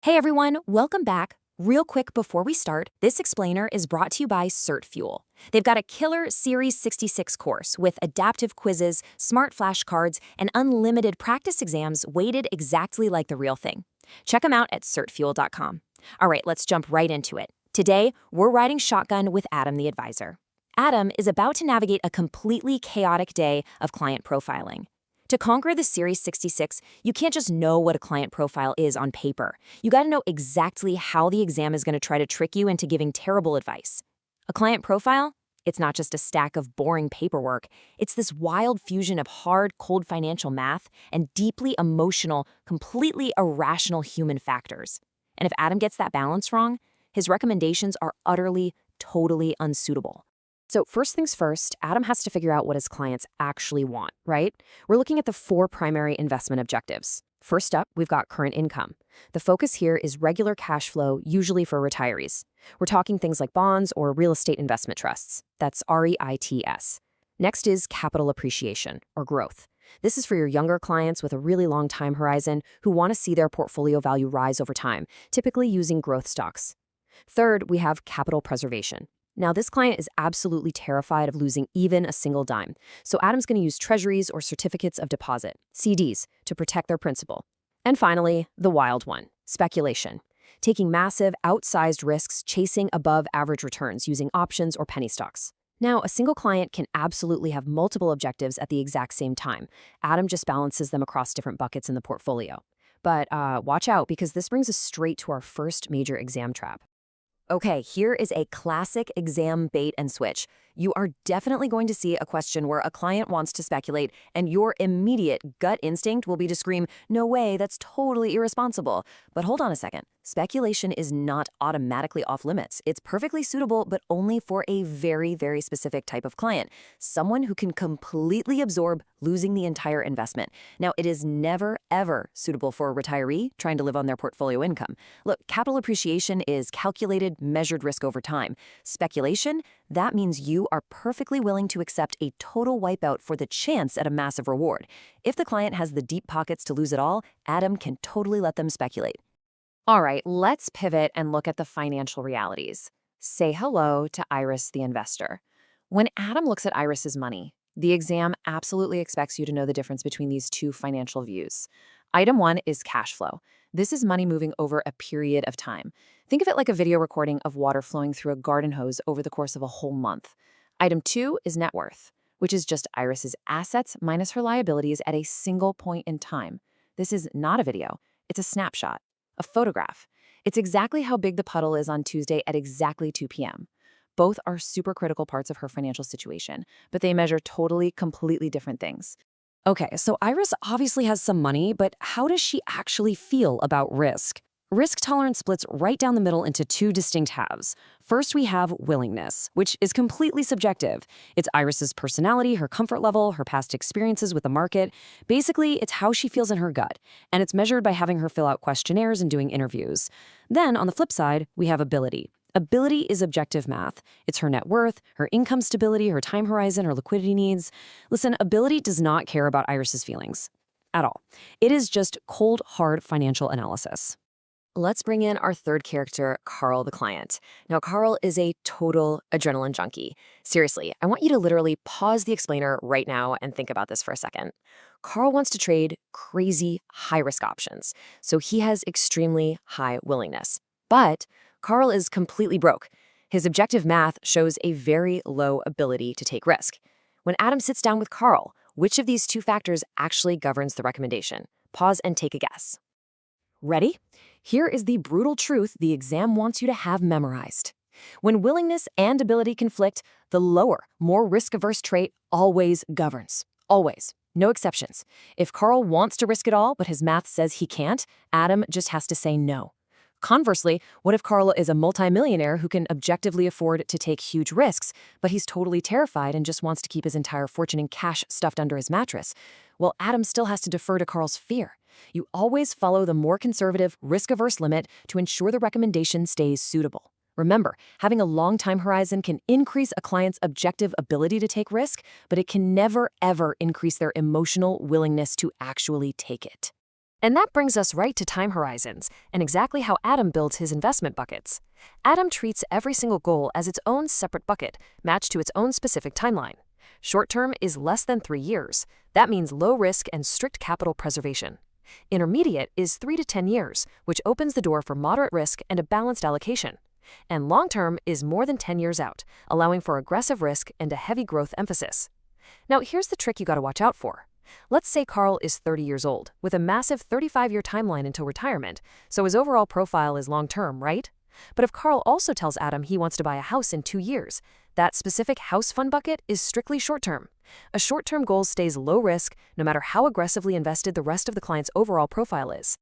Hey everyone, welcome back. Real quick before we start, this explainer is brought to you by CertFuel. They've got a killer Series 66 course with adaptive quizzes, smart flashcards, and unlimited practice exams weighted exactly like the real thing. Check them out at certfuel.com. All right, let's jump right into it. Today, we're riding shotgun with Adam the advisor. Adam is about to navigate a completely chaotic day of client profiling. To conquer the Series 66, you can't just know what a client profile is on paper. You gotta know exactly how the exam is gonna try to trick you into giving terrible advice. A client profile? It's not just a stack of boring paperwork. It's this wild fusion of hard, cold financial math and deeply emotional, completely irrational human factors. And if Adam gets that balance wrong, his recommendations are utterly, totally unsuitable. So first things first, Adam has to figure out what his clients actually want, right? We're looking at the 4 primary investment objectives. First up, we've got current income. The focus here is regular cash flow, usually for retirees. We're talking things like bonds or real estate investment trusts. That's REITs. Next is capital appreciation, or growth. This is for your younger clients with a really long time horizon who want to see their portfolio value rise over time, typically using growth stocks. Third, we have capital preservation. Now, this client is absolutely terrified of losing even a single dime, so Adam's going to use treasuries or certificates of deposit, CDs, to protect their principal. And finally, the wild one, speculation. Taking massive, outsized risks, chasing above-average returns using options or penny stocks. Now, a single client can absolutely have multiple objectives at the exact same time. Adam just balances them across different buckets in the portfolio. But watch out, because this brings us straight to our first major exam trap. Okay, here is a classic exam bait and switch. You are definitely going to see a question where a client wants to speculate, and your immediate gut instinct will be to scream, "No way, that's totally irresponsible." But hold on a second. Speculation is not automatically off limits. It's perfectly suitable, but only for a very, very specific type of client. Someone who can completely absorb losing the entire investment. Now, it is never, ever suitable for a retiree trying to live on their portfolio income. Look, capital appreciation is calculated, measured risk over time. Speculation, that means you are perfectly willing to accept a total wipeout for the chance at a massive reward. If the client has the deep pockets to lose it all, Adam can totally let them speculate. All right, let's pivot and look at the financial realities. Say hello to Iris the investor. When Adam looks at Iris's money, the exam absolutely expects you to know the difference between these two financial views. Item 1 is cash flow. This is money moving over a period of time. Think of it like a video recording of water flowing through a garden hose over the course of a whole month. Item 2 is net worth, which is just Iris's assets minus her liabilities at a single point in time. This is not a video, it's a snapshot. A photograph. It's exactly how big the puddle is on Tuesday at exactly 2 p.m. Both are super critical parts of her financial situation, but they measure totally, completely different things. Okay, so Iris obviously has some money, but how does she actually feel about risk? Risk tolerance splits right down the middle into 2 distinct halves. First, we have willingness, which is completely subjective. It's Iris's personality, her comfort level, her past experiences with the market. Basically, it's how she feels in her gut, and it's measured by having her fill out questionnaires and doing interviews. Then, on the flip side, we have ability. Ability is objective math. It's her net worth, her income stability, her time horizon, her liquidity needs. Listen, ability does not care about Iris's feelings at all. It is just cold, hard financial analysis. Let's bring in our third character, Carl the client. Now, Carl is a total adrenaline junkie. Seriously, I want you to literally pause the explainer right now and think about this for a second. Carl wants to trade crazy high-risk options, so he has extremely high willingness. But Carl is completely broke. His objective math shows a very low ability to take risk. When Adam sits down with Carl, which of these 2 factors actually governs the recommendation? Pause and take a guess. Ready? Here is the brutal truth the exam wants you to have memorized. When willingness and ability conflict, the lower, more risk-averse trait always governs. Always. No exceptions. If Carl wants to risk it all, but his math says he can't, Adam just has to say no. Conversely, what if Carl is a multimillionaire who can objectively afford to take huge risks, but he's totally terrified and just wants to keep his entire fortune in cash stuffed under his mattress? Well, Adam still has to defer to Carl's fear. You always follow the more conservative, risk-averse limit to ensure the recommendation stays suitable. Remember, having a long time horizon can increase a client's objective ability to take risk, but it can never, ever increase their emotional willingness to actually take it. And that brings us right to time horizons and exactly how Adam builds his investment buckets. Adam treats every single goal as its own separate bucket, matched to its own specific timeline. Short term is less than 3 years. That means low risk and strict capital preservation. Intermediate is 3 to 10 years, which opens the door for moderate risk and a balanced allocation. And long term is more than 10 years out, allowing for aggressive risk and a heavy growth emphasis. Now, here's the trick you got to watch out for. Let's say Carl is 30 years old, with a massive 35-year timeline until retirement, so his overall profile is long-term, right? But if Carl also tells Adam he wants to buy a house in 2 years, that specific house fund bucket is strictly short-term. A short-term goal stays low risk, no matter how aggressively invested the rest of the client's overall profile is.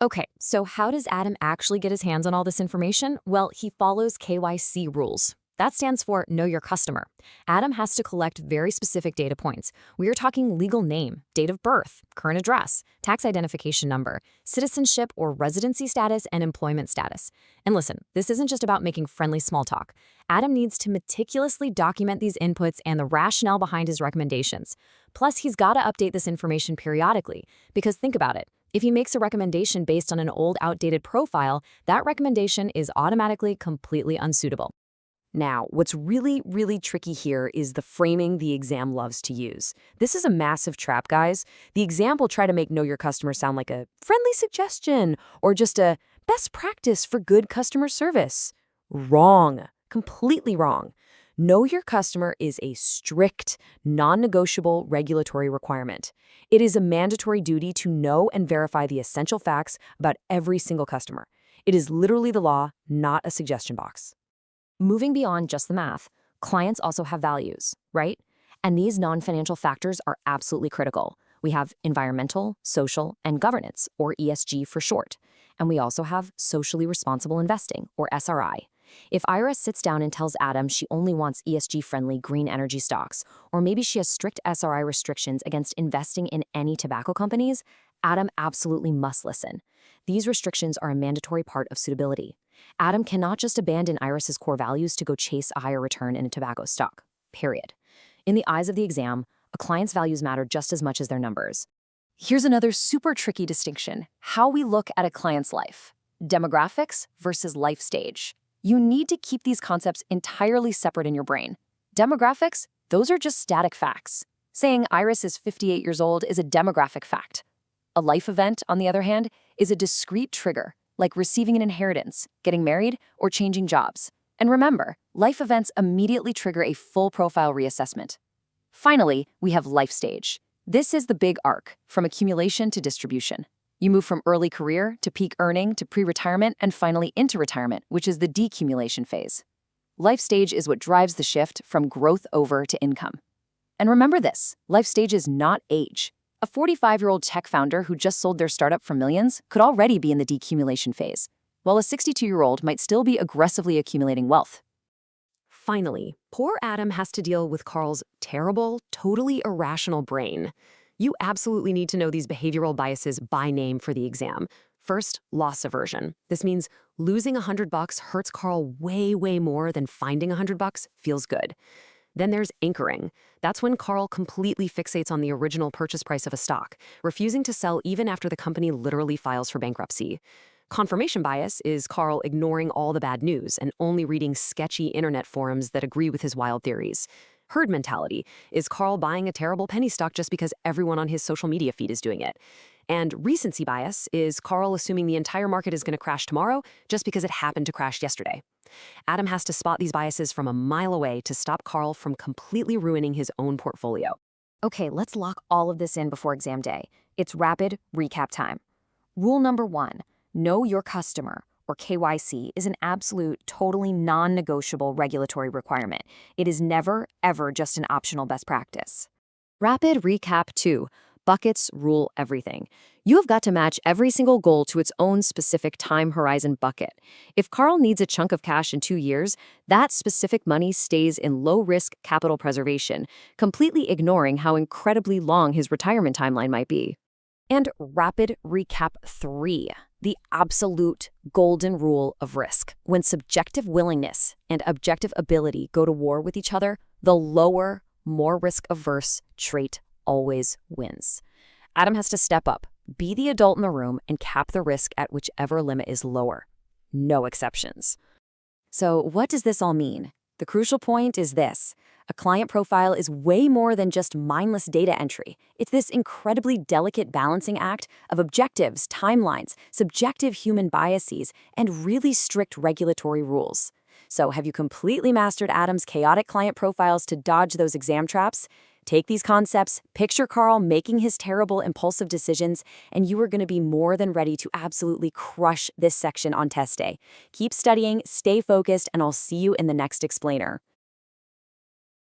Okay, so how does Adam actually get his hands on all this information? Well, he follows KYC rules. That stands for Know Your Customer. Adam has to collect very specific data points. We are talking legal name, date of birth, current address, tax identification number, citizenship or residency status, and employment status. And listen, this isn't just about making friendly small talk. Adam needs to meticulously document these inputs and the rationale behind his recommendations. Plus, he's got to update this information periodically, because think about it. If he makes a recommendation based on an old, outdated profile, that recommendation is automatically completely unsuitable. Now, what's really, really tricky here is the framing the exam loves to use. This is a massive trap, guys. The exam will try to make Know Your Customer sound like a friendly suggestion or just a best practice for good customer service. Wrong. Completely wrong. Know Your Customer is a strict, non-negotiable regulatory requirement. It is a mandatory duty to know and verify the essential facts about every single customer. It is literally the law, not a suggestion box. Moving beyond just the math, clients also have values, right? And these non-financial factors are absolutely critical. We have environmental, social, and governance, or ESG for short. And we also have socially responsible investing, or SRI. If Ira sits down and tells Adam she only wants ESG-friendly green energy stocks, or maybe she has strict SRI restrictions against investing in any tobacco companies, Adam absolutely must listen. These restrictions are a mandatory part of suitability. Adam cannot just abandon Iris's core values to go chase a higher return in a tobacco stock, period. In the eyes of the exam, a client's values matter just as much as their numbers. Here's another super tricky distinction: how we look at a client's life. Demographics versus life stage. You need to keep these concepts entirely separate in your brain. Demographics, those are just static facts. Saying Iris is 58 years old is a demographic fact. A life event, on the other hand, is a discrete trigger, like receiving an inheritance, getting married, or changing jobs. And remember, life events immediately trigger a full profile reassessment. Finally, we have life stage. This is the big arc, from accumulation to distribution. You move from early career to peak earning to pre-retirement and finally into retirement, which is the decumulation phase. Life stage is what drives the shift from growth over to income. And remember this, life stage is not age. A 45-year-old tech founder who just sold their startup for millions could already be in the decumulation phase, while a 62-year-old might still be aggressively accumulating wealth. Finally, poor Adam has to deal with Carl's terrible, totally irrational brain. You absolutely need to know these behavioral biases by name for the exam. First, loss aversion. This means losing $100 hurts Carl way, way more than finding $100 feels good. Then there's anchoring. That's when Carl completely fixates on the original purchase price of a stock, refusing to sell even after the company literally files for bankruptcy. Confirmation bias is Carl ignoring all the bad news and only reading sketchy internet forums that agree with his wild theories. Herd mentality is Carl buying a terrible penny stock just because everyone on his social media feed is doing it. And recency bias is Carl assuming the entire market is going to crash tomorrow just because it happened to crash yesterday. Adam has to spot these biases from a mile away to stop Carl from completely ruining his own portfolio. Okay, let's lock all of this in before exam day. It's rapid recap time. Rule number 1, know your customer, or KYC, is an absolute, totally non-negotiable regulatory requirement. It is never, ever just an optional best practice. Rapid recap 2. Buckets rule everything. You have got to match every single goal to its own specific time horizon bucket. If Carl needs a chunk of cash in 2 years, that specific money stays in low-risk capital preservation, completely ignoring how incredibly long his retirement timeline might be. And rapid recap 3, the absolute golden rule of risk. When subjective willingness and objective ability go to war with each other, the lower, more risk-averse trait always wins. Adam has to step up, Be the adult in the room and cap the risk at whichever limit is lower. No exceptions. So, what does this all mean? The crucial point is this. A client profile is way more than just mindless data entry. It's this incredibly delicate balancing act of objectives, timelines, subjective human biases, and really strict regulatory rules. So, have you completely mastered Adam's chaotic client profiles to dodge those exam traps? Take these concepts, picture Carl making his terrible, impulsive decisions, and you are going to be more than ready to absolutely crush this section on test day. Keep studying, stay focused, and I'll see you in the next explainer.